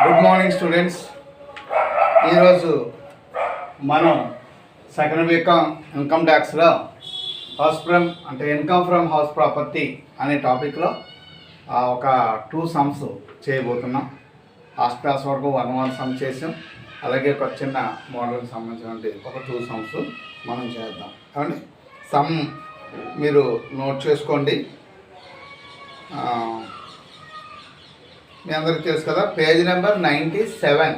Good morning students. ఈరోజు మనం second week income ట్యాక్స్లో హౌస్ ఫ్రమ్ అంటే ఇన్కమ్ ఫ్రమ్ హౌస్ ప్రాపర్టీ అనే టాపిక్లో ఒక 2 సమ్స్ చేయబోతున్నాం. ఫస్ట్ క్లాస్ వరకు 1 సమ్ చేసాం. అలాగే ఒక చిన్న మోడల్కి సంబంధించినటువంటి ఒక 2 సమ్స్ మనం చేద్దాం. కాబట్టి సమ్ మీరు నోట్ చేసుకోండి. మీ అందరికి తెలుసు కదా, page number 97,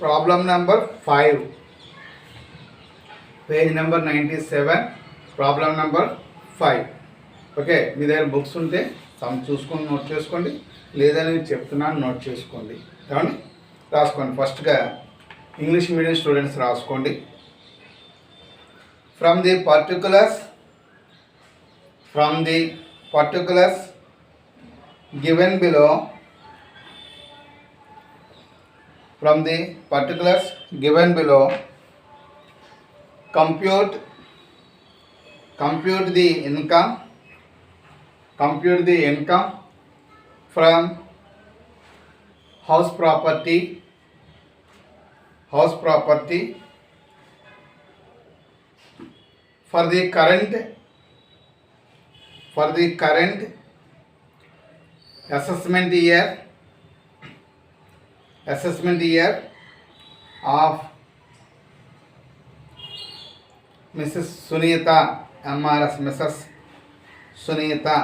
problem number 5. Page number 97, problem number 5. Okay, మీ దగ్గర బుక్స్ ఉంటే సమ్ చూసుకొని నోట్ చేసుకోండి, లేదా నేను చెప్తున్నాను నోట్ చేసుకోండి. ఏమండి రాసుకోండి. ఫస్ట్గా ఇంగ్లీష్ మీడియం స్టూడెంట్స్ రాసుకోండి. From the particulars given below, compute the income from house property for the current assessment year of Mrs. Sunita MRS, Mrs. Sunita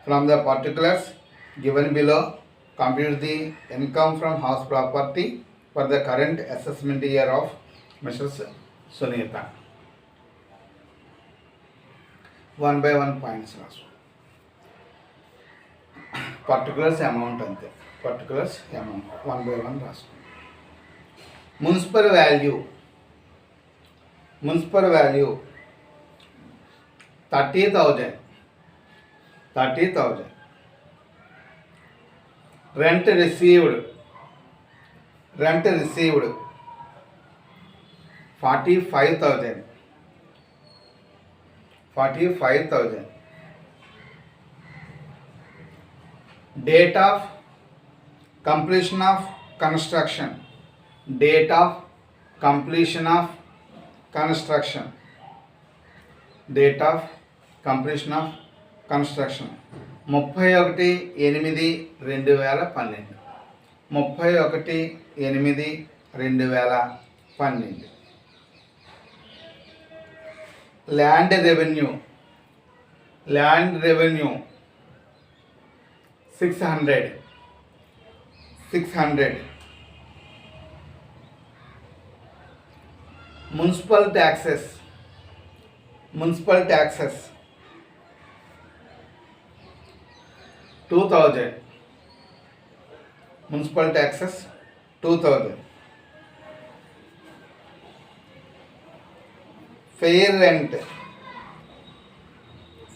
from the particulars given below, compute the income from house property for the current assessment year of Mrs. Sunita. 1 by 1 points రాసు. Particulars amount అంతే. 1 by 1 రాసు. Municipal value 30,000. Rent received 45,000. Date of completion of construction 31/8/2012. Land revenue 600. Municipal taxes 2,000. Fair rent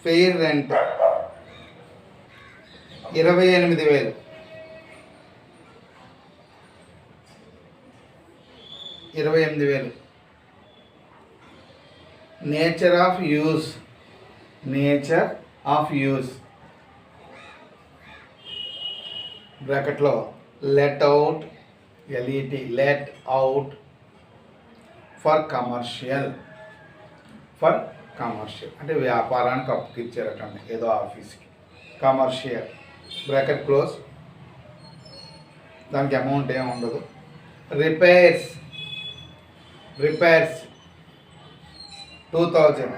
28,000. Nature of use bracket లో let out for commercial అంటే వ్యాపారానికి అప్పుకి ఇచ్చారటండి, ఏదో ఆఫీస్కి. Commercial bracket close, దానికి అమౌంట్ ఏమి ఉండదు. Repairs 2,000.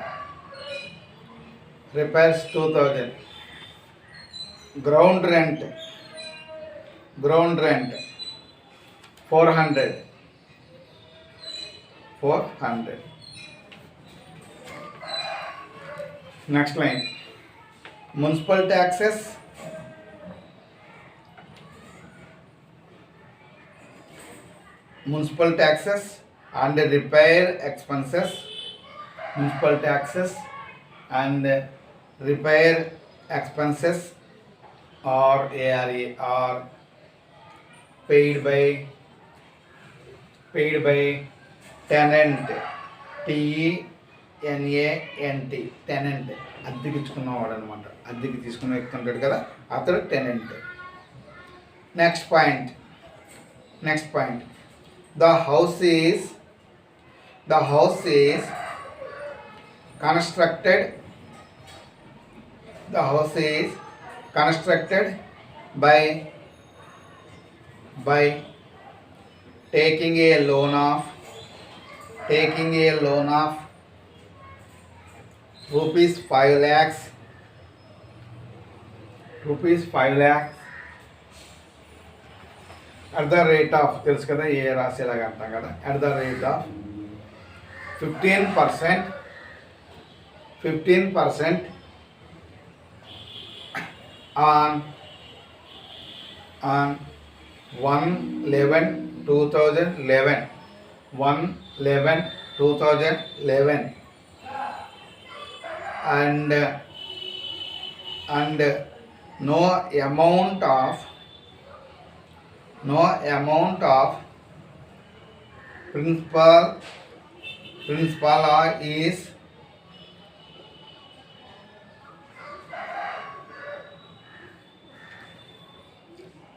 Ground rent 400. Next line, municipal taxes and repair expenses. Municipal taxes and repair expenses or ARE are paid paid by tenant, TENANT, tenant, అద్దెకి ఇచ్చుకున్నవాడు అనమాట. అద్దెకి తీసుకున్న వ్యక్తి ఉంటాడు కదా, అతడు tenant. Next point, the house is constructed by taking a loan of rupees 5 lakhs at the rate of, తెలుసు కదా ఏ రాసేలాగా అంటాం కదా, at the rate of 15% on 1/11/2011 and no amount of principal is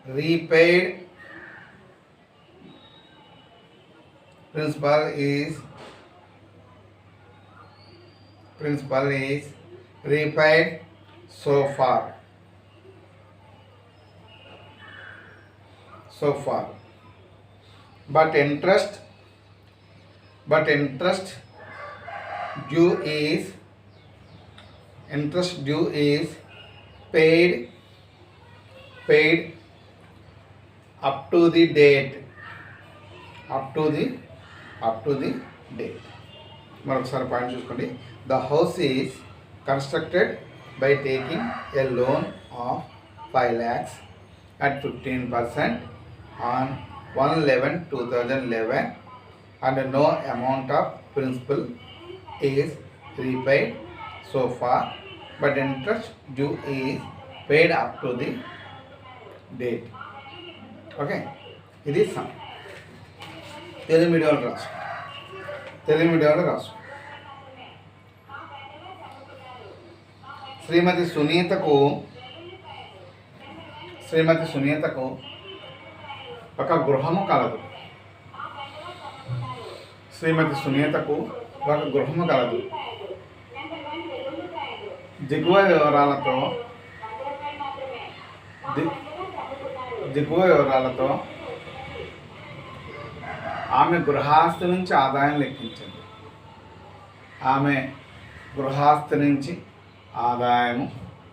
repaid. Principal is repaid so far, but interest due is paid up to the date. మరొకసారి point చూసుకోండి. The house is constructed by taking a loan of 5 lakhs at 15% on 1/11/2011 and no amount of principal is repaid so far, but interest due is paid up to the date. Okay, ఇది some. Telugu మీడియంలో రాసు. శ్రీమతి సునీతకు ఒక గృహము కలదు. దిగువ వివరాలతో ఆమె గృహస్థు నుంచి ఆదాయం లెక్కించింది. ఆదాయము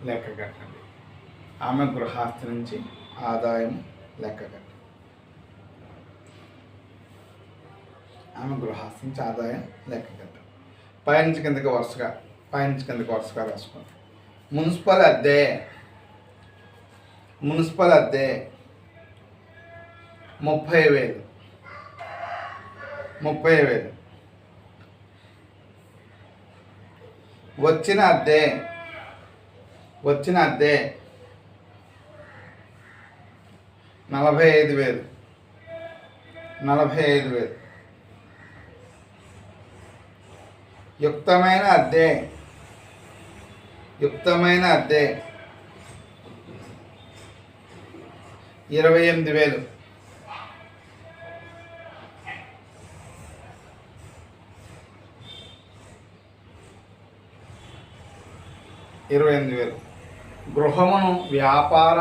లెక్క కట్టండి. పైనుంచి కిందకి వరుసగా రాసుకోండి. మున్సిపల్ అద్దె 30,000. వచ్చిన అద్దె 45,000. యుక్తమైన అద్దె 28,000. గృహమును వ్యాపార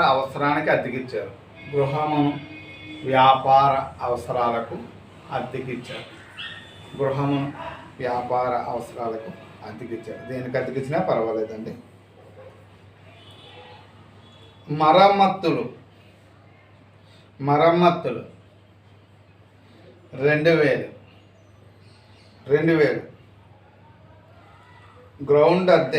అవసరానికి అద్దెకిచ్చారు. దేనికి అద్దెకిచ్చినా పర్వాలేదండి. మరమ్మతులు 2,000. గ్రౌండ్ అద్దె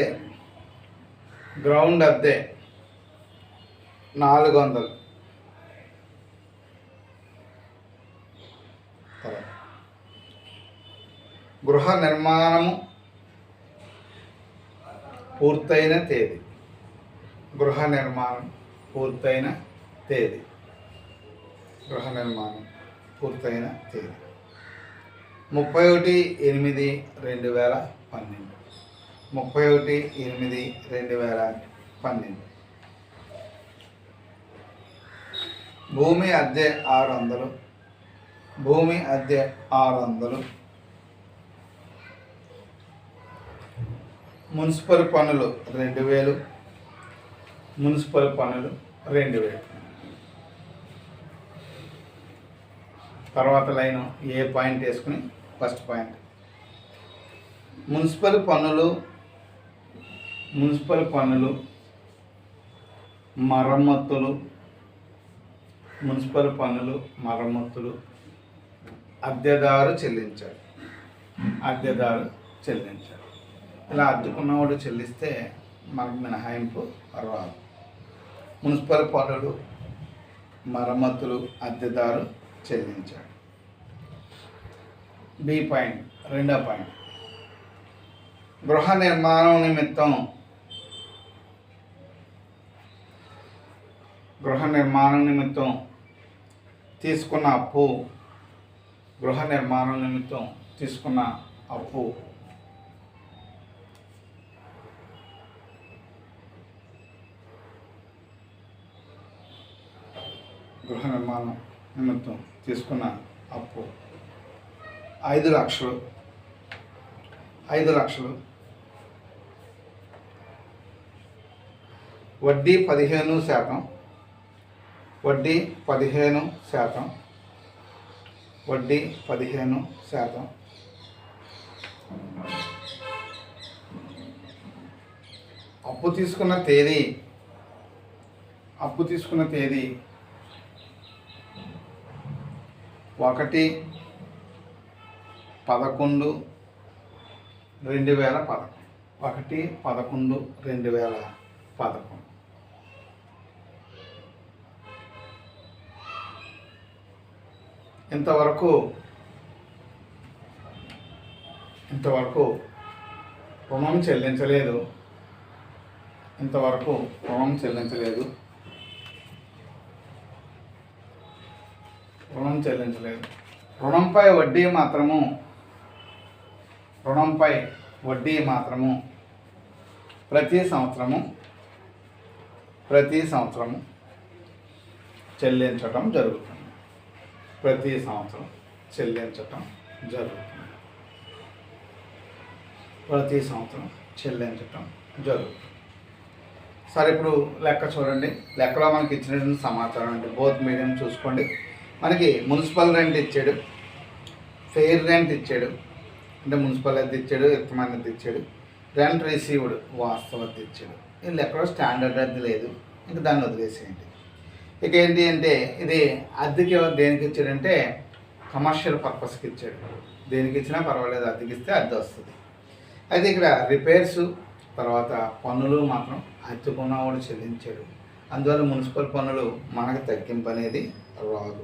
400. గృహ నిర్మాణము పూర్తయిన తేదీ. 31/8/2012. 31/8/2012. భూమి అద్దె 600. భూమి అద్దె 600. మున్సిపల్ పన్నులు 2000. మున్సిపల్ పన్నులు 2000. తర్వాత లైన్ ఏ పాయింట్ వేసుకుని ఫస్ట్ పాయింట్ మున్సిపల్ పన్నులు మరమ్మతులు మున్సిపల్ పన్నులు మరమ్మతులు అద్దెదారు చెల్లించాడు. ఇలా అద్దుకున్నవాడు చెల్లిస్తే మనకు మినహాయింపు రాదు. మున్సిపల్ పన్నులు మరమ్మతులు అద్దెదారు చెల్లించాడు. బి పాయింట్, రెండో పాయింట్, గృహ నిర్మాణం నిమిత్తం తీసుకున్న అప్పు గృహ నిర్మాణం నిమిత్తం తీసుకున్న అప్పు 5 లక్షలు. వడ్డీ 15%. వడ్డీ 15%. అప్పు తీసుకున్న తేదీ 1/11/2011. 1/11/2011. ఇంతవరకు రుణం చెల్లించలేదు. రుణంపై వడ్డీ మాత్రము ప్రతి సంవత్సరము చెల్లించటం జరుగుతుంది. సరే, ఇప్పుడు లెక్క చూడండి. లెక్కలో మనకి ఇచ్చినటువంటి సమాచారం అంటే బోత్ మీడియం చూసుకోండి. మనకి మున్సిపల్ రెంట్ ఇచ్చాడు, ఫెయిర్ రెంట్ ఇచ్చాడు, అంటే మున్సిపల్ అద్దె ఇచ్చాడు, యుక్తమైన అద్దె ఇచ్చాడు, రెంట్ రిసీవ్డ్ వాస్తవ అద్దె ఇచ్చాడు. ఈ లెక్కలో స్టాండర్డ్ అద్దె లేదు, ఇంకా దాన్ని వదిలేసేయండి. ఇక ఏంటి అంటే ఇది అద్దెకి దేనికి ఇచ్చాడంటే కమర్షియల్ పర్పస్కి ఇచ్చాడు. దేనికి ఇచ్చినా పర్వాలేదు, అద్దెకి ఇస్తే అద్దె వస్తుంది. అయితే ఇక్కడ రిపేర్సు తర్వాత పన్నులు మాత్రం అద్దెకున్నవాడు చెల్లించాడు. అందువల్ల మున్సిపల్ పన్నులు మనకు తగ్గింపు అనేది రాదు.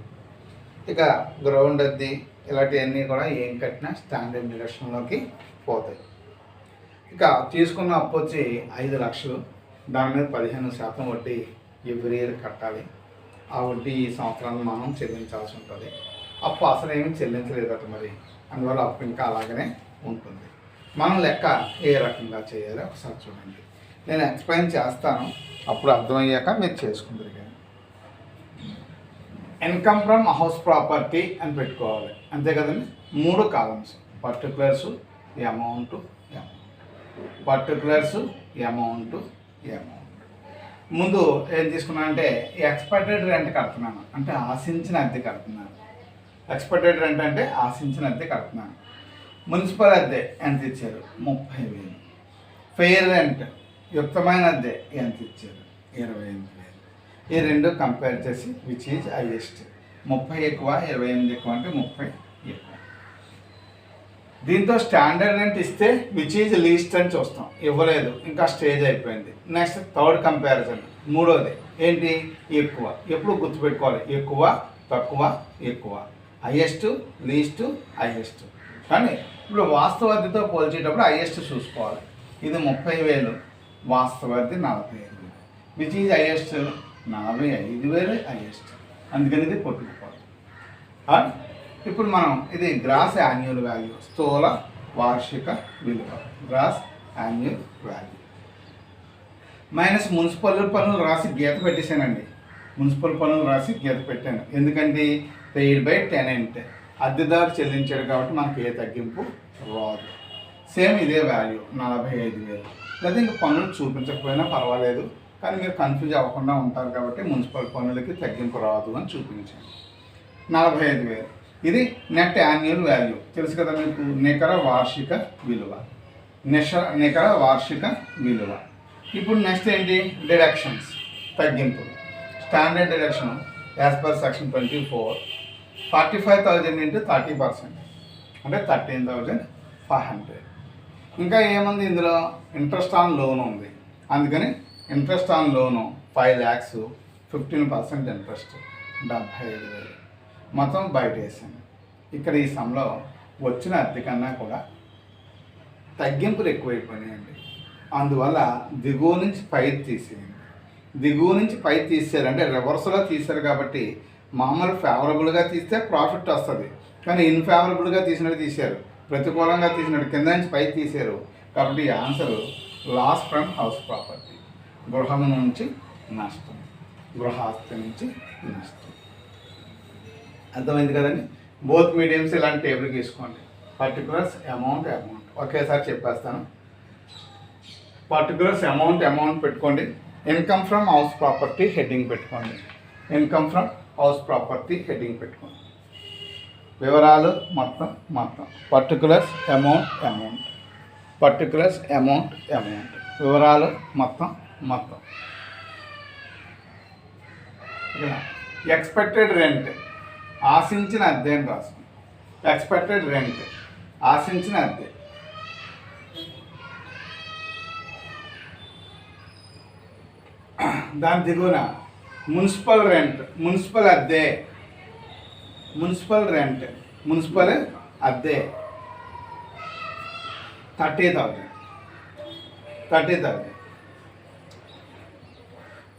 ఇక గ్రౌండ్ అద్దె ఇలాంటివన్నీ కూడా ఏం కట్టినా స్టాండర్డ్ డిడక్షన్లోకి పోతాయి. ఇక తీసుకున్న అప్పు వచ్చి 5 లక్షలు. దాని మీద 15% వడ్డీ ఎవ్రీ ఇయర్ కట్టాలి. ఆ వడ్డీ ఈ సంవత్సరాన్ని మనం చెల్లించాల్సి ఉంటుంది. అప్పు అసలు ఏమీ చెల్లించలేదట మరి, అందువల్ల అప్పు ఇంకా అలాగనే ఉంటుంది. మనం లెక్క ఏ రకంగా చేయాలో ఒకసారి చూడండి. నేను ఎక్స్ప్లెయిన్ చేస్తాను, అప్పుడు అర్థమయ్యాక మీరు చేసుకుంటారు. కానీ ఇన్కమ్ ఫ్రమ్ హౌస్ ప్రాపర్టీ అని పెట్టుకోవాలి, అంతే కదండి. 3 కాలమ్స్, పర్టికులర్స్, అమౌంట్. ముందు ఏం తీసుకున్నాను అంటే ఎక్స్పెక్టెడ్ రెంట్ కడుతున్నాను, అంటే ఆశించిన అద్దె కడుతున్నాను. ఎక్స్పెక్టెడ్ రెంట్ అంటే ఆశించిన అద్దె కడుతున్నాను. మున్సిపల్ అద్దె ఎంత ఇచ్చారు? 30,000. ఫెయిర్ రెంట్ యుక్తమైన అద్దె ఎంత ఇచ్చారు? 28,000. ఈ రెండు కంపేర్ చేసి విచ్ ఈజ్ హైయెస్ట్. 30 ఎక్కువ, 28 ఎక్కువ అంటే 30 ఎక్కువ. దీంతో స్టాండర్డ్ రెంట్ ఇస్తే విచ్ ఈజ్ లీస్ట్ అని చూస్తాం. ఇవ్వలేదు, ఇంకా స్టేజ్ అయిపోయింది. నెక్స్ట్ థర్డ్ కంపారిజన్, మూడోది ఏంటి? ఎక్కువ. ఎప్పుడు గుర్తుపెట్టుకోవాలి, ఎక్కువ తక్కువ ఎక్కువ, హైయెస్ట్ లీస్ట్ హైయెస్ట్. కానీ ఇప్పుడు వాస్తవ అద్దెతో పోల్చేటప్పుడు హైయెస్ట్ చూసుకోవాలి. ఇది 30,000, వాస్తవ అద్దె 45,000. Which is highest? 45,000 హైయెస్ట్. అందుకని ఇది కొట్టుకుపోవాలి. ఇప్పుడు మనం ఇది గ్రాస్ యాన్యువల్ వాల్యూ, స్థూల వార్షిక విలువ, gross annual value minus municipal పన్నులు రాసి గీత పెట్టేశానండి. మున్సిపల్ పన్నులు రాసి గీత పెట్టాను. ఎందుకంటే పెయిడ్ బై టెనెంట్, అద్దెదారు చెల్లించాడు కాబట్టి మనకి ఏ తగ్గింపు రాదు. సేమ్ ఇదే వాల్యూ 45,000. లేదా ఇంకా పన్నులు చూపించకపోయినా పర్వాలేదు, కానీ మీరు కన్ఫ్యూజ్ అవ్వకుండా ఉంటారు కాబట్టి మున్సిపల్ పన్నులకి తగ్గింపు రాదు అని చూపించాను. 45,000 ఇది నెట్ యాన్యువల్ వాల్యూ, తెలుసు కదా మీకు, నికర వార్షిక విలువ, నికర వార్షిక విలువ. ఇప్పుడు నెక్స్ట్ ఏంటి, డిడక్షన్స్, తగ్గింపు. Standard deduction as per section 24 45,000 into 30% అంటే 13,500. ఇంకా ఏముంది ఇందులో, ఇంట్రెస్ట్ ఆన్ లోన్ ఉంది, అందుకని interest on loan 5 lakhs, 15% interest 75,000 మొత్తం బయట వేసాను. ఇక్కడ ఈ సమ్లో వచ్చిన అద్దె కన్నా కూడా తగ్గింపులు ఎక్కువైపోయినాయండి. అందువల్ల దిగువ నుంచి పై తీసేయండి. దిగువ నుంచి పై తీసారంటే రివర్స్లో తీశారు కాబట్టి మామూలు ఫేవరబుల్గా తీస్తే ప్రాఫిట్ వస్తుంది, కానీ ఇన్ఫేవరబుల్గా తీసినట్టు తీశారు, ప్రతికూలంగా తీసినట్టు కింద నుంచి పై తీశారు. కాబట్టి answer loss from house property, గృహం నుంచి నష్టం, గృహాస్తి నుంచి నష్టం. అర్థమైంది కదండి. బోత్ మీడియంస్ ఇలాంటి టేబుల్ తీసుకోండి. పర్టికులర్స్, అమౌంట్ ఒకేసారి చెప్పేస్తాను. పర్టికులర్స్, అమౌంట్ పెట్టుకోండి. Income from house property heading పెట్టుకోండి. Income from house property heading పెట్టుకోండి. వివరాలు మొత్తం పర్టికులర్స్, అమౌంట్ పర్టికులర్స్, అమౌంట్ వివరాలు మొత్తం. ఎక్స్పెక్టెడ్ రెంట్, ఆశించిన అద్దె అని రాసుకోండి. ఎక్స్పెక్టెడ్ రెంట్, ఆశించిన అద్దె. దాని దిగువన మున్సిపల్ రెంట్, మున్సిపల్ అద్దె 30,000.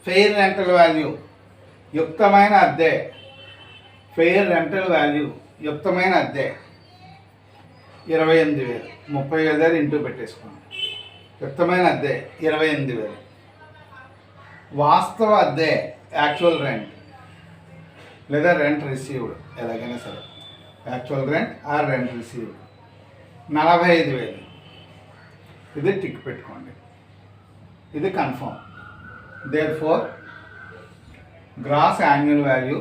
ఫెయిర్ రెంటల్ వాల్యూ, యుక్తమైన అద్దె, ఫెయిర్ రెంటల్ వాల్యూ యుక్తమైన అద్దె 28,000. 30,000 ఇంటూ పెట్టేసుకోండి. యుక్తమైన అద్దె 28,000. వాస్తవ అద్దె, యాక్చువల్ రెంట్ లేదా రెంట్ రిసీవ్డ్, ఎలాగైనా సరే actual rent or rent received 45,000. ఇది టిక్ పెట్టుకోండి, ఇది confirm. Therefore gross annual value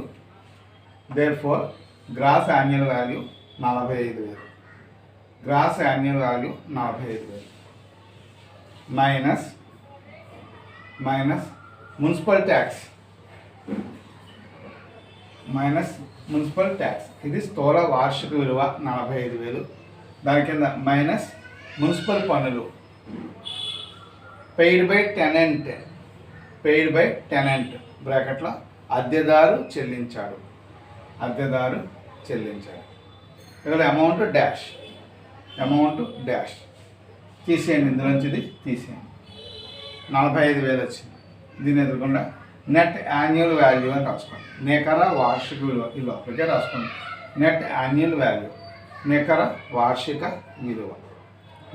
45,000. Gross annual value 45,000 minus municipal tax, ఇది స్థూల వార్షిక విలువ 45,000. దాని కింద మైనస్ మున్సిపల్ పన్నులు పెయిడ్ బై టెనెంట్ బ్రాకెట్లో అద్దెదారు చెల్లించాడు. ఇక్కడ అమౌంట్ డాష్ తీసేయండి. ఇందులోంచి ఇది తీసేయండి. 45,000 వచ్చింది. దీని ఎదురకుండా నెట్ యాన్యువల్ వాల్యూ అని రాసుకోండి. నికర వార్షిక విలువ ఈ లోపలికే రాసుకోండి. నెట్ యాన్యువల్ వాల్యూ, నికర వార్షిక విలువ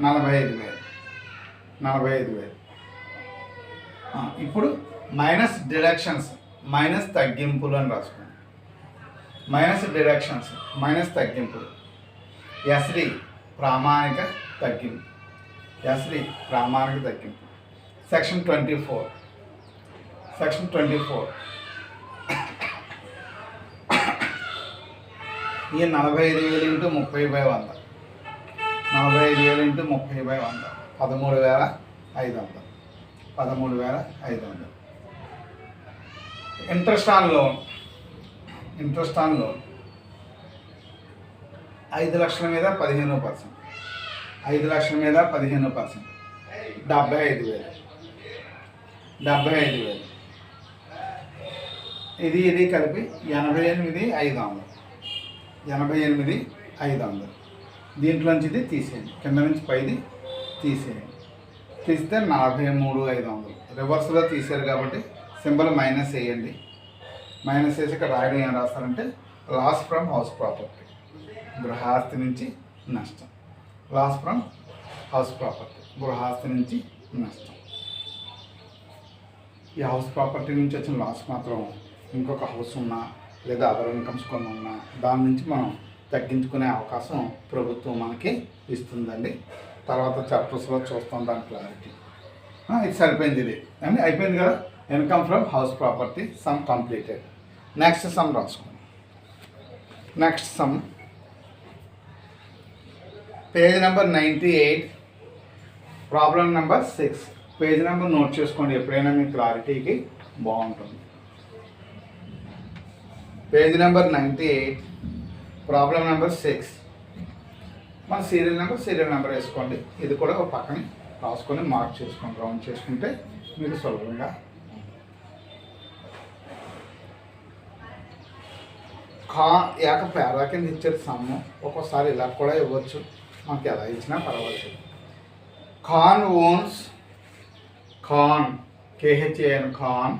45,000. ఇప్పుడు మైనస్ డిడక్షన్స్, మైనస్ తగ్గింపులు అని రాసుకోండి. మైనస్ తగ్గింపులు. ఎస్డి ప్రామాణిక తగ్గింపు. సెక్షన్ 24 ఈ 45,000 into 30/100, 45,000 into 30/100 13,500. Interest on loan 5 లక్షల మీద 15%, 5 లక్షల మీద 15%, 75,000. ఇది కలిపి 88,500. దీంట్లోంచి ఇది తీసేయండి, కింద నుంచి పైది తీసేయండి. తీస్తే 43,500. రివర్స్లో తీసారు కాబట్టి సింబల్ మైనస్ వేయండి. మైనస్ వేసి ఇక్కడ రాయడం ఏం రాస్తారంటే లాస్ ఫ్రమ్ హౌస్ ప్రాపర్టీ. గృహాస్తి నుంచి నష్టం. లాస్ ఫ్రమ్ హౌస్ ప్రాపర్టీ, గృహాస్తి నుంచి నష్టం. ఈ హౌస్ ప్రాపర్టీ నుంచి వచ్చిన లాస్ మాత్రం ఇంకొక హౌస్ ఉన్నా లేదా అదర్ ఇన్కమ్స్ కొన్ని ఉన్నా దాని నుంచి మనం తగ్గించుకునే అవకాశం ప్రభుత్వం మనకి ఇస్తుందండి. తర్వాత చాప్టర్స్లో చూస్తాం దాని క్లారిటీ. ఇది సరిపోయింది, ఇది అండి అయిపోయింది కదా. Income from house property sum completed. Next sum రాసుకోండి. Next sum page number 98, problem number 6. Page number note చేసుకోండి, ఎప్పుడైనా మీ క్లారిటీకి బాగుంటుంది. Page number 98, problem number 6. మన సీరియల్ నెంబర్ వేసుకోండి. ఇది కూడా ఒక పక్కన రాసుకొని మార్క్ చేసుకోండి, రౌండ్ చేసుకుంటే మీకు సులభంగా. ఏక పేరా కింద ఇచ్చేది సమ్ము, ఒక్కోసారి ఇలా కూడా ఇవ్వచ్చు, మనకి ఎలా ఇచ్చినా పర్వాలేదు. Khan owns, Khan K H A N Khan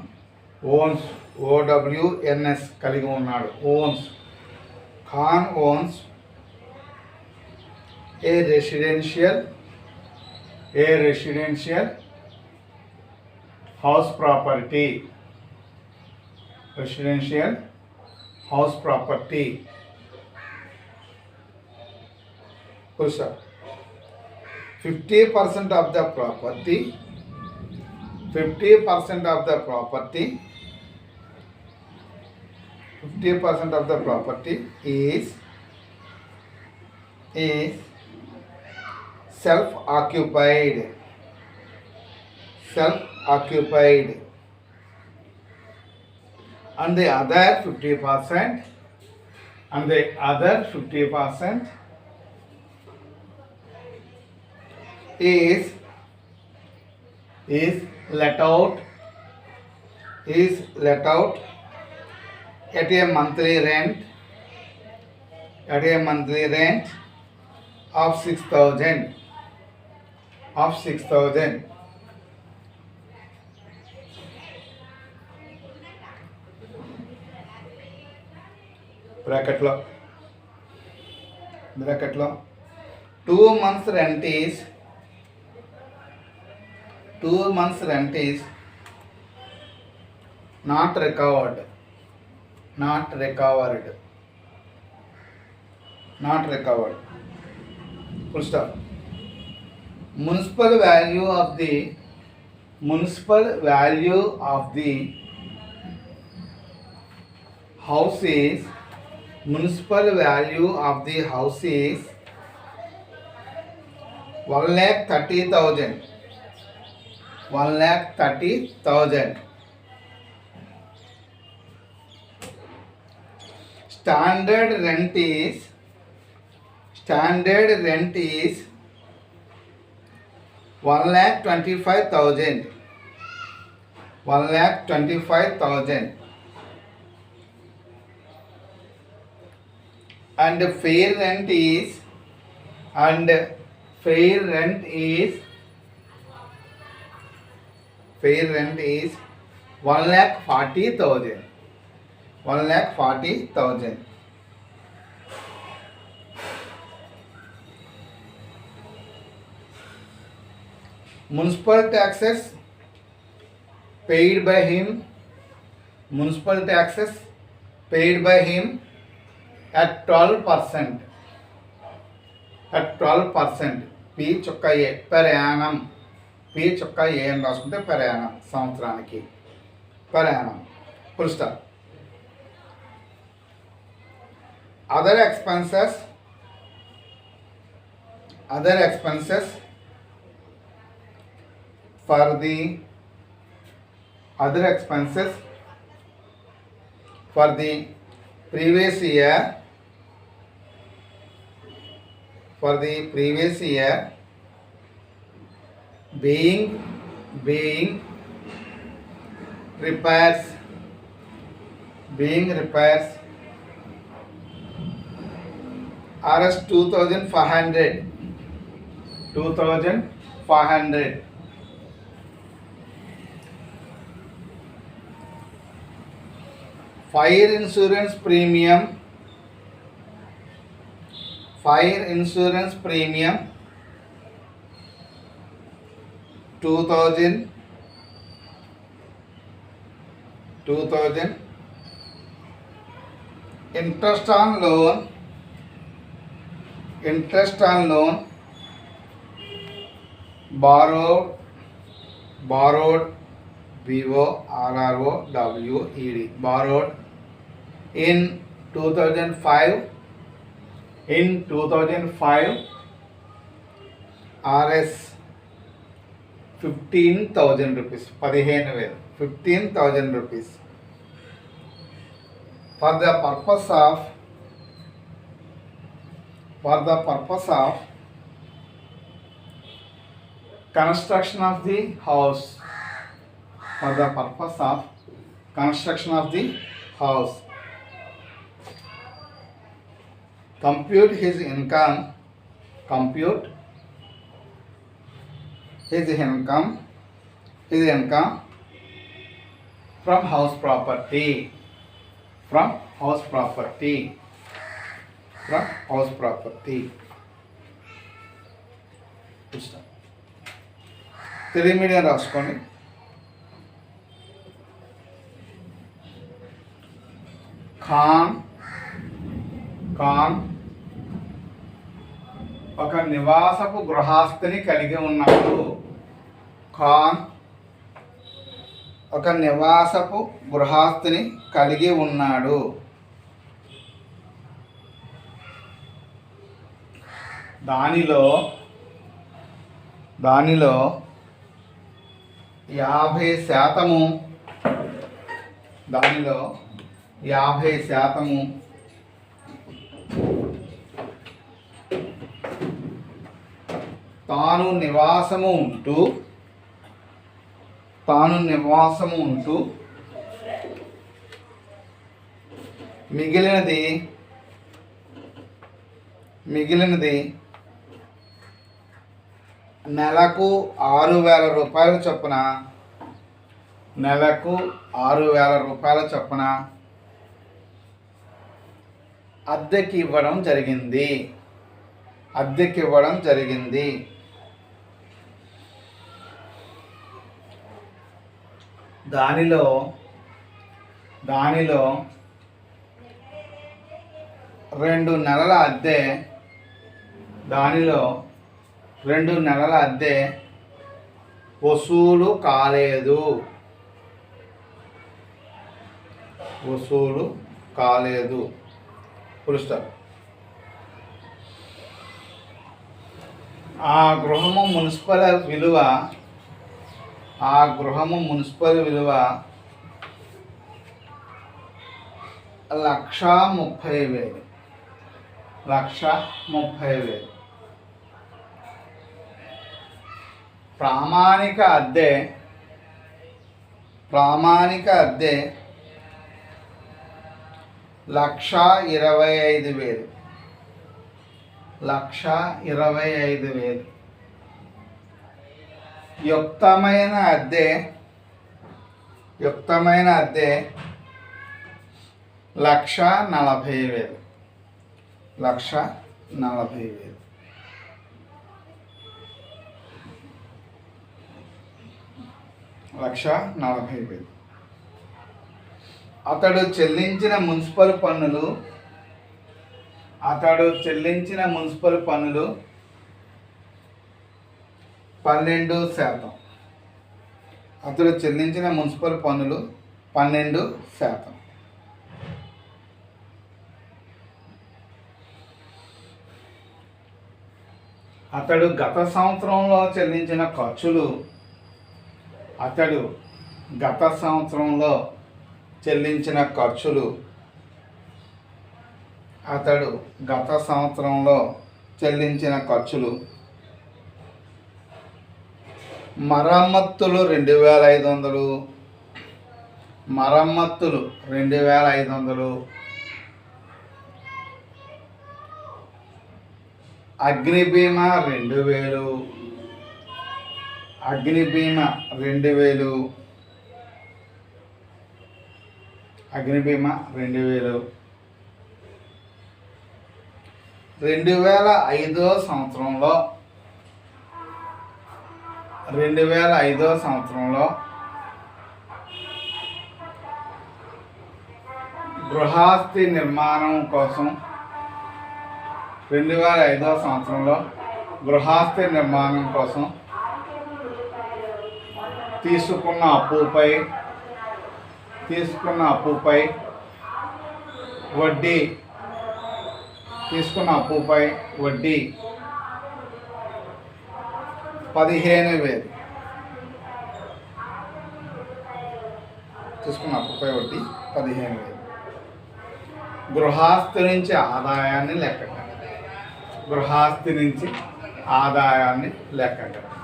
owns OWNS కలిగి ఉన్నాడు. Owns, Khan owns a residential house property, residential house property. Push up 50% of the property, 50% of the property, 50% of the property is self-occupied, and the other 50%, is let out at a monthly rent of 6,000. బ్రాకెట్లో 2 months rent is not recovered. Full stop. Municipal value of the house is 1,30,000. Standard rent is 1,25,000. And fair rent is 1,40,000. Municipal taxes paid by him at 12%. P చొక్కా ఏ per annum. P చొక్కా ఏ అని రాసుకుంటే per annum, సంవత్సరానికి per annum. Full stop. Other expenses for the previous year being repairs Rs 2,500. Fire insurance premium fire insurance premium 2000 interest on loan borrowed borrowed borrowed in 2005 RS 15,000 rupees 15,000 rupees for the purpose of construction of the house. For the purpose of construction of the house, compute his income from house property. Telugu medium రాసుకోండి. ఖాన్ ఒక నివాసపు గృహాస్తిని కలిగి ఉన్నాడు. ఖాన్ ఒక నివాసపు గృహాస్తిని కలిగి ఉన్నాడు. దానిలో 50% తాను నివాసము ఉంటూ మిగిలినది నెలకు 6,000 రూపాయల చొప్పున అద్దెకి ఇవ్వడం జరిగింది. దానిలో 2 నెలల అద్దె వసూలు కాలేదు. Full stop. ఆ గృహము మున్సిపల్ విలువ 1,30,000. ప్రామాణిక అద్దె 1,25,000. 1,25,000. యుక్తమైన అద్దె 1,40,000. 1,40,000. అతడు చెల్లించిన మున్సిపల్ పన్నులు 12%. అతడు చెల్లించిన మున్సిపల్ పన్నులు 12%. అతడు గత సంవత్సరంలో చెల్లించిన ఖర్చులు 2,500. మరమ్మతులు 2,500. అగ్ని బీమా 2,000. 2005వ సంవత్సరంలో 2005వ సంవత్సరంలో గృహస్థి నిర్మాణం కోసం 2005వ సంవత్సరంలో గృహస్థి నిర్మాణం కోసం తీసుకున్న అప్పుపై వడ్డీ 15,000 తీసుకున్న అప్పుపై వడ్డీ 15,000. గృహస్థి నుంచి ఆదాయాన్ని లెక్కగట్టండి. గృహస్థి నుంచి ఆదాయాన్ని లెక్కగట్టండి.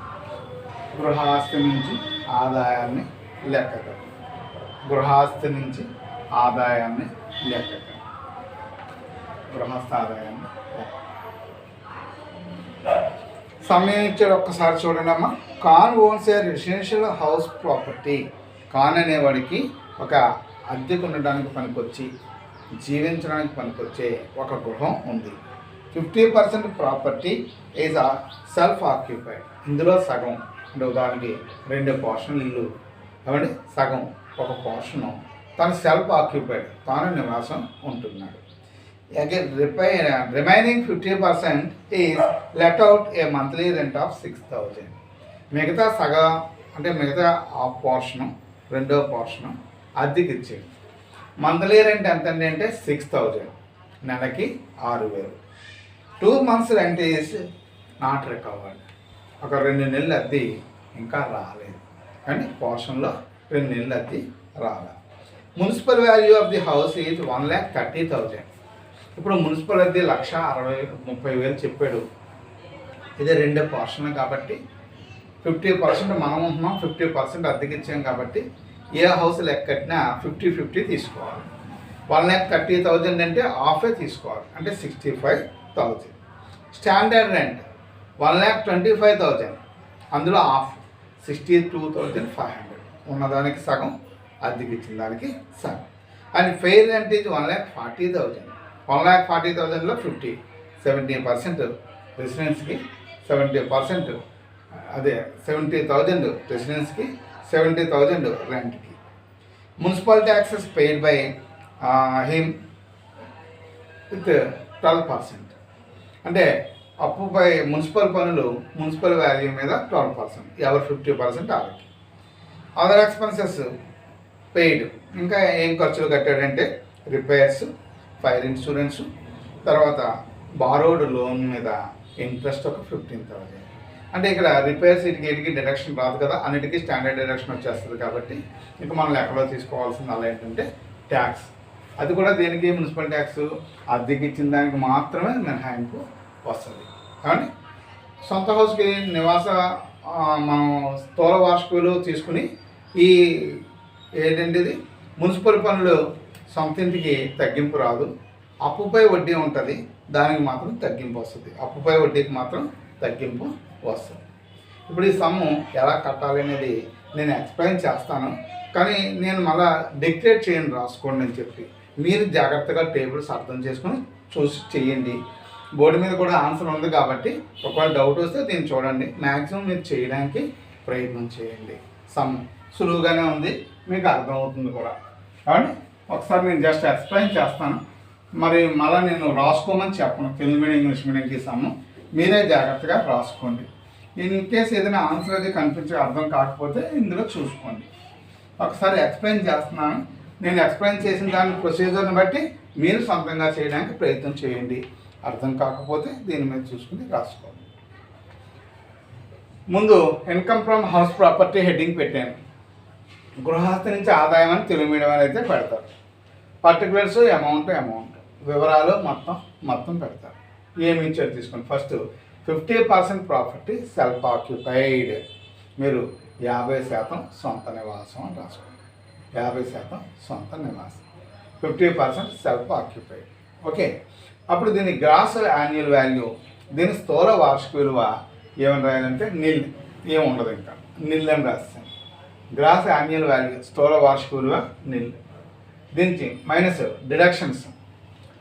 గృహస్థి నుంచి ఆదాయాన్ని లెక్కగట్టండి. గృహస్థి నుంచి ఆదాయాన్ని లెక్కగట్టండి. గృహస్థ ఆదాయాన్ని సమయం ఇచ్చాడు. ఒక్కసారి చూడండి అమ్మా. Khan owns a residential house property. Khan అనేవాడికి ఒక అద్దెకు ఉండడానికి పనికొచ్చి జీవించడానికి పనికొచ్చే ఒక గృహం ఉంది. 50% ప్రాపర్టీ ఈజ్ సెల్ఫ్ ఆక్యుపైడ్. ఇందులో సగం అంటే ఉదాహరణకి 2 పోర్షన్లు ఇల్లు కాబట్టి సగం ఒక పోర్షను తను సెల్ఫ్ ఆక్యుపైడ్, తాను నివాసం ఉంటున్నాడు. Again remaining 50% is let out A monthly rent of 6,000. మిగతా సగం అంటే మిగతా హాఫ్ పోర్షను, 2వ పోర్షను అద్దెకి ఇచ్చేది. మంత్లీ రెంట్ ఎంత అంటే 6,000, నెలకి 6,000. 2 months rent is not recovered. ఒక 2 నెలలు అద్దె ఇంకా రాలేదు కానీ పోర్షన్లో 2 నెలలు అద్దె రాలేదు. Municipal value of the house is 1,30,000. ఇప్పుడు మున్సిపల్ అద్దె 1,30,000 చెప్పాడు. ఇది 2 పోర్షన్ కాబట్టి 50% మనం ఉంటున్నాం, 50% అద్దెకి ఇచ్చాం కాబట్టి ఏ హౌస్ లెక్క కట్టినా 50-50 తీసుకోవాలి. 1,30,000 అంటే హాఫే తీసుకోవాలి, అంటే 65,000. స్టాండర్డ్ రెంట్ 1,25,000, అందులో హాఫ్ 62,500. ఉన్నదానికి సగం, అద్దెకి ఇచ్చిన దానికి సగం. And fair rent is 1,40,000. 1,40,000లో 70% రెసిడెన్స్కి, 70% అదే 70,000 రెసిడెన్స్కి, 70,000 రెంట్కి. Municipal taxes paid by him with 12%. అంటే అప్పుపై మున్సిపల్ పనులు మున్సిపల్ వాల్యూ మీద 12%, ఎవరు 50% వాళ్ళకి. అదర్ ఎక్స్పెన్సెస్ పెయిడ్, ఇంకా ఏం ఖర్చులు కట్టాడంటే రిపేర్స్, ఫైర్ ఇన్సూరెన్స్, తర్వాత బారోడ్ లోన్ మీద ఇంట్రెస్ట్ ఒక 15,000. అంటే ఇక్కడ రిపేర్స్ వీటికి డిడక్షన్ రాదు కదా, అన్నిటికీ స్టాండర్డ్ డిడక్షన్ వచ్చేస్తుంది కాబట్టి ఇంకా మనం లెక్కలో తీసుకోవాల్సింది అలా ఏంటంటే ట్యాక్స్. అది కూడా దేనికి, మున్సిపల్ ట్యాక్స్ అద్దెకి ఇచ్చిన దానికి మాత్రమే మినహాయింపు వస్తుంది. కానీ సొంత హౌస్కి నివాస మనం స్థూల వార్షికులు తీసుకుని ఈ ఏంటంటే ఇది మున్సిపల్ పనులు సొంత ఇంటికి తగ్గింపు రాదు. అప్పుపై వడ్డీ ఉంటుంది, దానికి మాత్రం తగ్గింపు వస్తుంది. అప్పుపై వడ్డీకి మాత్రం తగ్గింపు వస్తుంది. ఇప్పుడు ఈ సమ్ము ఎలా కట్టాలి అనేది నేను ఎక్స్ప్లెయిన్ చేస్తాను, కానీ నేను మళ్ళీ డిక్టేట్ చేయండి రాసుకోండి అని చెప్పి మీరు జాగ్రత్తగా టేబుల్స్ అర్థం చేసుకొని చూసి చేయండి. బోర్డు మీద కూడా ఆన్సర్ ఉంది కాబట్టి ఒకవేళ డౌట్ వస్తే దీన్ని చూడండి. మ్యాక్సిమం మీరు చేయడానికి ప్రయత్నం చేయండి. సమ్ సులువుగానే ఉంది, మీకు అర్థమవుతుంది కూడా. కాబట్టి ఒకసారి నేను జస్ట్ ఎక్స్ప్లెయిన్ చేస్తాను, మరి మళ్ళీ నేను రాసుకోమని చెప్పను. తెలుగు మీడియం ఇంగ్లీష్ మీడియంకి సమ్ము మీరే జాగ్రత్తగా రాసుకోండి. ఇన్ కేస్ ఏదైనా ఆన్సర్ అది కనిపించే అర్థం కాకపోతే ఇందులో చూసుకోండి. ఒకసారి ఎక్స్ప్లెయిన్ చేస్తున్నాను, నేను ఎక్స్ప్లెయిన్ చేసిన దాని ప్రొసీజర్ని బట్టి మీరు సొంతంగా చేయడానికి ప్రయత్నం చేయండి. అర్థం కాకపోతే దీని మీద చూసుకుని రాసుకోండి. ముందు income from house property heading పెట్టాను. గృహస్థి నుంచి ఆదాయం అని తెలుగు మీడియం అయితే పెడతారు. పర్టికులర్స్ అమౌంట్ వివరాలు మొత్తం పెడతారు. ఏమి ఇచ్చారు తీసుకోండి. First 50% property self occupied. మీరు 50% సొంత నివాసం అని రాసుకోండి. 50% సొంత నివాసం, 50% సెల్ఫ్ ఆక్యుపైడ్. ఓకే, అప్పుడు దీని గ్రాస్ యాన్యువల్ వాల్యూ, దీని స్థూల వార్షిక విలువ ఏమని రాయాలంటే నిల్, ఏముండదు ఇంకా నిల్ అని రాస్తాను. గ్రాస్ యాన్యువల్ వాల్యూ స్థూల వార్షిక విలువ నిల్. దీనికి మైనస్ డిడక్షన్స్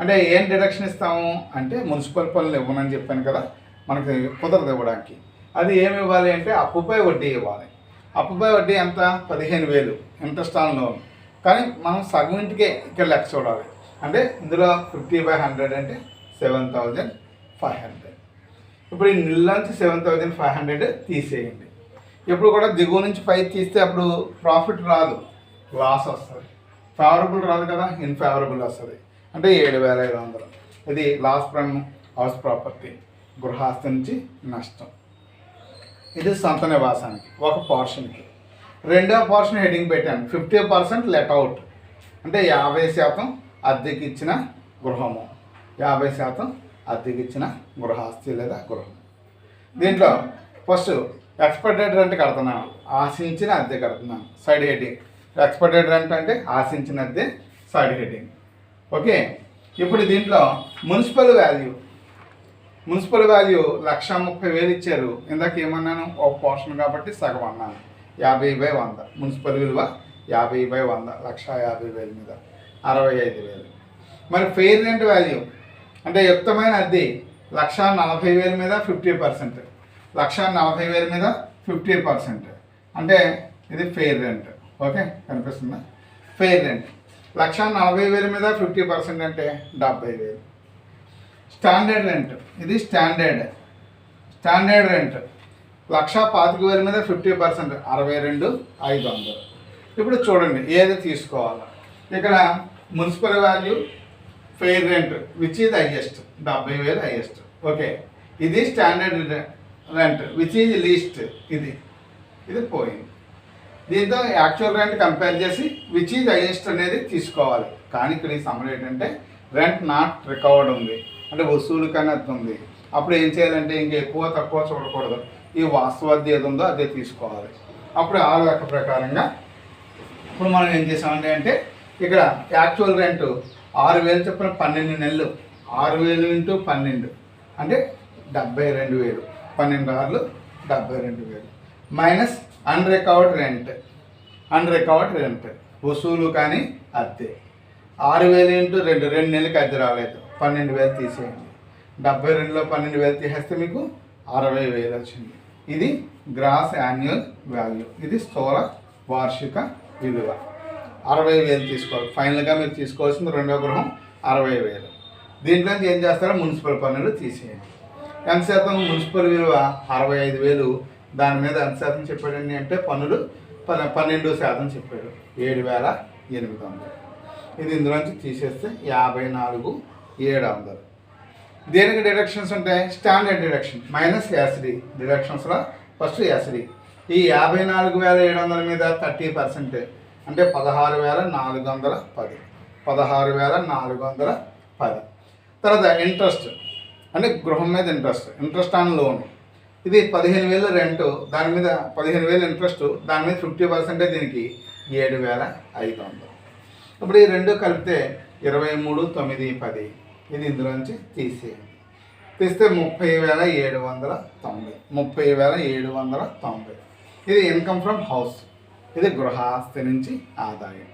అంటే ఏం డిడక్షన్ ఇస్తాము అంటే మున్సిపల్ పనులు ఇవ్వనని చెప్పాను కదా, మనకి కుదరదు ఇవ్వడానికి. అది ఏమి ఇవ్వాలి అంటే అప్పుపై వడ్డీ ఇవ్వాలి. అప్పుపై వడ్డీ ఎంత? 15,000 ఇంట్రెస్ట్ ఆన్ లోన్. కానీ మనం సగం ఇంటికే ఇక్కడ లెక్క చూడాలి. అంటే ఇందులో 50/100 అంటే 7,500. ఇప్పుడు ఈ నిల్లోంచి 7,500 తీసేయండి. ఎప్పుడు కూడా దిగువ నుంచి పైకి తీస్తే అప్పుడు ప్రాఫిట్ రాదు, లాస్ వస్తుంది. ఫేవరబుల్ రాదు కదా, ఇన్ఫేవరబుల్ వస్తుంది. అంటే 7,500. ఇది లాస్ ఫ్రమ్ హౌస్ ప్రాపర్టీ, గృహాస్తి నుంచి నష్టం. ఇది సొంత నివాసానికి ఒక పోర్షన్కి. రెండో పోర్షన్ హెడింగ్ పెట్టాను 50% లెట్ అవుట్, అంటే 50% అద్దెకి ఇచ్చిన గృహము, 50% అద్దెకి ఇచ్చిన గృహాస్తి లేదా గృహం. దీంట్లో ఫస్ట్ ఎక్స్పెక్టెడ్ రెంట్ కడుతున్నాను, ఆశించిన అద్దె కడుతున్నాను, సైడ్ హెడ్డింగ్. ఎక్స్పెక్టెడ్ రెంట్ అంటే ఆశించిన అద్దె, సైడ్ హెడ్డింగ్. ఓకే. ఇప్పుడు దీంట్లో మున్సిపల్ వాల్యూ 1,30,000 ఇచ్చారు. ఇందాక ఏమన్నాను, ఒక పోర్షన్ కాబట్టి సగం అన్నాను. 50/100 మున్సిపల్ విలువ 50/100, 1,50,000 మీద 65,000. మరి ఫెయిర్ రెంట్ వాల్యూ అంటే యుక్తమైన అద్దె 1,40,000 మీద 50%, 1,40,000 మీద 50%. అంటే ఇది ఫెయిర్ రెంట్. ఓకే, కనిపిస్తుందా? ఫెయిర్ రెంట్ 1,40,000 మీద 50% అంటే 70,000. స్టాండర్డ్ రెంట్, ఇది స్టాండర్డ్ రెంట్ 1,25,000 మీద 50% 62,500. ఇప్పుడు చూడండి ఏది తీసుకోవాలో. ఇక్కడ municipal value, fair rent which is highest, 70,000 highest. Okay, ఇది standard rent which is least, ఇది పోయింది. దీంతో యాక్చువల్ రెంట్ కంపేర్ చేసి విచ్ ఈజ్ హైయెస్ట్ అనేది తీసుకోవాలి. కానీ ఇక్కడ ఈ సమయం ఏంటంటే రెంట్ నాట్ రికవర్డ్ ఉంది, అంటే వసూలు కానీ అది ఉంది. అప్పుడు ఏం చేయాలంటే ఇంక ఎక్కువ తక్కువ చూడకూడదు, ఈ వాస్తవాది ఏది ఉందో అదే తీసుకోవాలి. అప్పుడు ఆ లెక్క ప్రకారంగా ఇప్పుడు మనం ఏం చేసామంటే అంటే ఇక్కడ యాక్చువల్ రెంట్ 6,000 చొప్పున 12 నెలలు, 6,000 × 12 అంటే 72,000. 12 72,000 మైనస్ అన్రికవర్డ్ రెంట్ వసూలు కానీ అద్దె 6,000 × 2 నెలలకి అద్దె రాలేదు, 12,000 తీసేయండి. 72లో 12,000 తీసేస్తే మీకు 60,000 వచ్చింది. ఇది గ్రాస్ యాన్యువల్ వాల్యూ, ఇది స్థూల వార్షిక విలువ. 60,000 తీసుకోవాలి. ఫైనల్గా మీరు తీసుకోవాల్సింది రెండో గృహం 60,000. దీంట్లోంచి ఏం చేస్తారో మున్సిపల్ పన్నులు తీసేయండి. ఎంత శాతం? మున్సిపల్ విలువ 65,000, దాని మీద ఎంత శాతం చెప్పాడండి అంటే పన్నులు 12% చెప్పాడు, 7,800. ఇది ఇందులోంచి తీసేస్తే 54,700. దేనికి డిడక్షన్స్ ఉంటాయి? స్టాండర్డ్ డిడక్షన్ మైనస్ యాసిడీ. డిడక్షన్స్లో ఫస్ట్ యాసిడీ. ఈ 54,700 మీద 30% అంటే 16,410. 16,410. తర్వాత ఇంట్రెస్ట్ అంటే గృహం మీద ఇంట్రెస్ట్ ఆన్ లోన్. ఇది 15,000 రెంటు, దాని మీద 15,000 ఇంట్రెస్ట్, దాని మీద 50% దీనికి 7,500. ఇప్పుడు ఈ రెండు కలిపితే 23,910. ఇది ఇందులోంచి తీసేయండి. తీస్తే 30,790. 30,790. ఇది ఇన్కమ్ ఫ్రమ్ హౌస్, ఇది గృహాస్తి నుంచి ఆదాయం.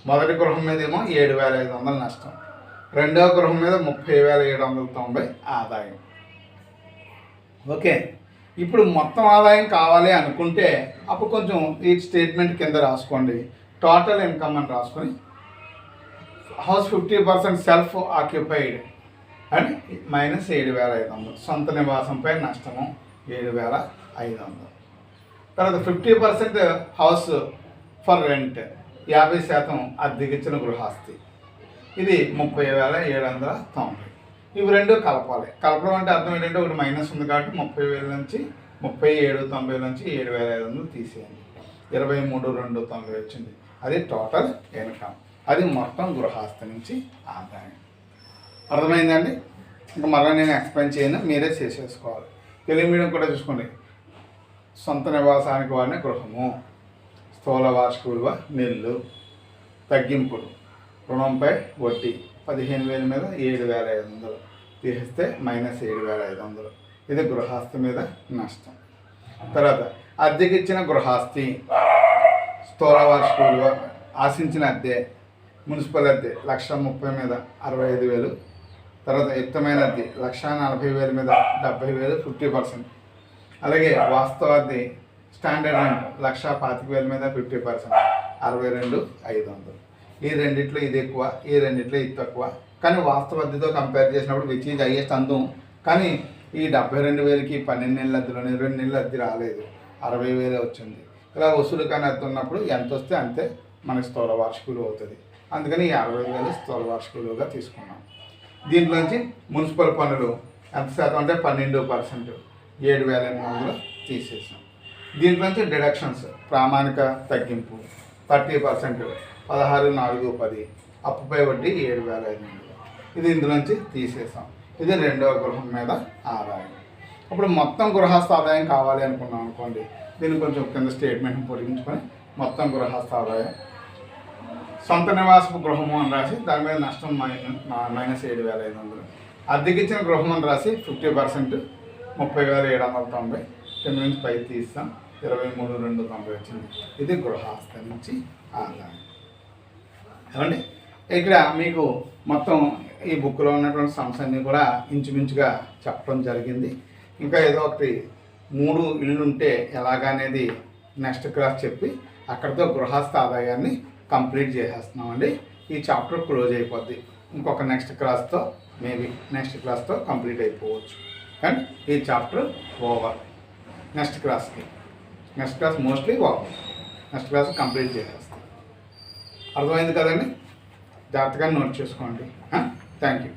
మొదటి గృహం మీద ఏమో 7,500 నష్టం, రెండవ గృహం మీద 30,790 ఆదాయం. ఓకే, ఇప్పుడు మొత్తం ఆదాయం కావాలి అనుకుంటే అప్పుడు కొంచెం ఈ స్టేట్మెంట్ కింద రాసుకోండి. టోటల్ ఇన్కమ్ అని రాసుకొని house 50% self occupied and minus 7,500. సొంత నివాసంపై నష్టము 7,500. తర్వాత 50% హౌస్ ఫర్ రెంట్, 50% అద్దెకిచ్చిన గృహాస్తి, ఇది 30,790. ఇవి రెండు కలపాలి. కలపడం అంటే అర్థం ఏంటంటే ఒకటి మైనస్ ఉంది కాబట్టి 30,000 నుంచి 37,90 నుంచి 7,500 తీసేయండి. 23,290 వచ్చింది. అది టోటల్ ఇన్కమ్, అది మొత్తం గృహాస్తి నుంచి ఆదాయం. అర్థమైందండి? ఇంకా మళ్ళీ నేను ఎక్స్ప్లెయిన్ చేయను, మీరే చేసేసుకోవాలి. తెలుగు మీడియం కూడా చూసుకోండి. సొంత నివాసానికి వాడిన గృహము, స్థూల వార్షిక విలువ నెల్లు, తగ్గింపులు, రుణంపై వడ్డీ 15,000 మీద 7,500 తీసేస్తే మైనస్ 7,500. ఇది గృహాస్తి మీద నష్టం. తర్వాత అద్దెకిచ్చిన గృహాస్తి, స్థూల వార్షిక విలువ, ఆశించిన అద్దె మున్సిపల్ అద్దె 1,30,000 మీద 65,000, తర్వాత యుక్తమైన అద్దె 1,40,000 మీద 70,000 50%. అలాగే వాస్తవ అద్దె స్టాండర్డ్ రెంట్ 1,25,000 మీద 50% 62,500. ఈ రెండిట్లో ఇది ఎక్కువ, ఈ రెండిట్లో ఇది తక్కువ. కానీ వాస్తవ అద్దెతో కంపేర్ చేసినప్పుడు విచ్ ఈజ్ హైయెస్ట్ అందం. కానీ ఈ 72,000కి 12 నెలల అద్దెలో 20 నెలల అద్దె రాలేదు, 60,000 వచ్చింది. ఇలా వసూలు కానీ అద్దె ఉన్నప్పుడు ఎంత వస్తే అంతే మనకి స్థూల వార్షికులు అవుతుంది. అందుకని ఈ 60,000 స్థూల వార్షికులుగా తీసుకున్నాం. దీంట్లోంచి మున్సిపల్ పన్నులు ఎంత శాతం అంటే 12%, 7,800 తీసేసాం. దీంట్లోంచి డిడక్షన్స్ ప్రామాణిక తగ్గింపు 30%, 16,410, అప్పుపై వడ్డీ 7,500. ఇది ఇందులోంచి తీసేసాం. ఇది రెండవ గృహం మీద ఆదాయం. ఇప్పుడు మొత్తం గృహస్థ ఆదాయం కావాలి అనుకున్నాం అనుకోండి, దీన్ని కొంచెం కింద స్టేట్మెంట్ పొడిగించుకొని మొత్తం గృహస్థ ఆదాయం సొంత నివాసపు గృహము అని రాసి దాని మీద నష్టం -7,500. అద్దెకిచ్చిన గృహం అని రాసి 50% 30,790. కింద నుంచి పై తీస్తాం 23,290 వచ్చింది. ఇది గృహస్థ నుంచి ఆదాయం. ఏమండి ఇక్కడ మీకు మొత్తం ఈ బుక్లో ఉన్నటువంటి సమస్యన్ని కూడా ఇంచుమించుగా చెప్పడం జరిగింది. ఇంకా ఏదో ఒకటి 3 ఇళ్ళు ఉంటే ఎలాగనేది నెక్స్ట్ క్లాస్ చెప్పి అక్కడితో గృహస్థ ఆదాయాన్ని కంప్లీట్ చేసేస్తున్నామండి. ఈ చాప్టర్ క్లోజ్ అయిపోద్ది. ఇంకొక నెక్స్ట్ క్లాస్తో నెక్స్ట్ క్లాస్తో కంప్లీట్ అయిపోవచ్చు. కానీ ఈ chapter over. Next class mostly over. Next class complete చేసేస్తాం. అర్థమైంది కదండి? జాగ్రత్తగా నోట్ చేసుకోండి. Thank you.